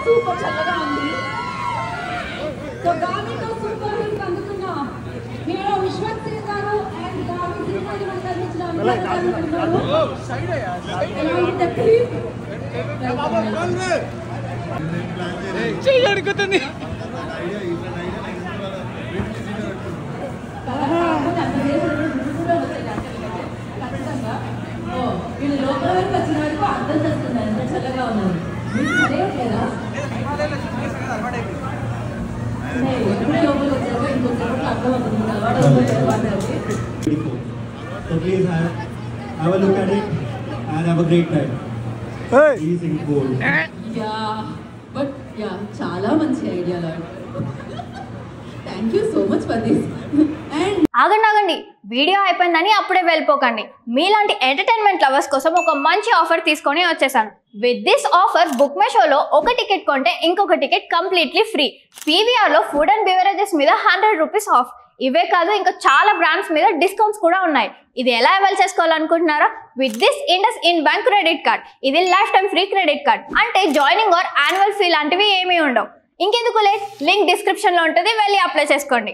Super చల్లగా ఉంది. So గాలితో సూపర్ హిట్ అందుకున్న హీరో విశ్వక్ సింగ్ గారు అండ్ గాలి సినిమాని మనకు అందించిన అడుగుతుంది వీళ్ళు లోపల వరకు వచ్చిన వరకు అర్థం చేస్తుంది ఎంత చల్లగా ఉన్నారు. So please have a look at it and have a great time. Please sing gold. Yeah, but yeah, చాలా మంచి ఐడియా లాడ్. Thank you so much for this. And ఆగండి వీడియో అయిపోయిందని అప్పుడే వెళ్ళిపోకండి. మీలాంటి ఎంటర్టైన్మెంట్ లవర్స్ కోసం ఒక మంచి ఆఫర్ తీసుకొని వచ్చేసాను. With this offer book my షోలో ఒక టికెట్ కొంటే ఇంకొక టికెట్ కంప్లీట్లీ ఫ్రీ. పీవీఆర్లో ఫుడ్ అండ్ బెవరేజెస్ మీద 100 రూపీస్ ఆఫ్. ఇవే కాదు ఇంకా చాలా బ్రాండ్స్ మీద డిస్కౌంట్స్ కూడా ఉన్నాయి. ఇది ఎలా అవైల్ చేసుకోవాలనుకుంటున్నారా? With this IndusInd bank credit card. ఇది lifetime free credit card. అంటే జాయినింగ్ ఆర్ యాన్యువల్ ఫీ లాంటివి ఏమీ ఉండవు. ఇంకెందుకు లేట్, లింక్ డిస్క్రిప్షన్లో ఉంటుంది, వెళ్ళి అప్లై చేసుకోండి.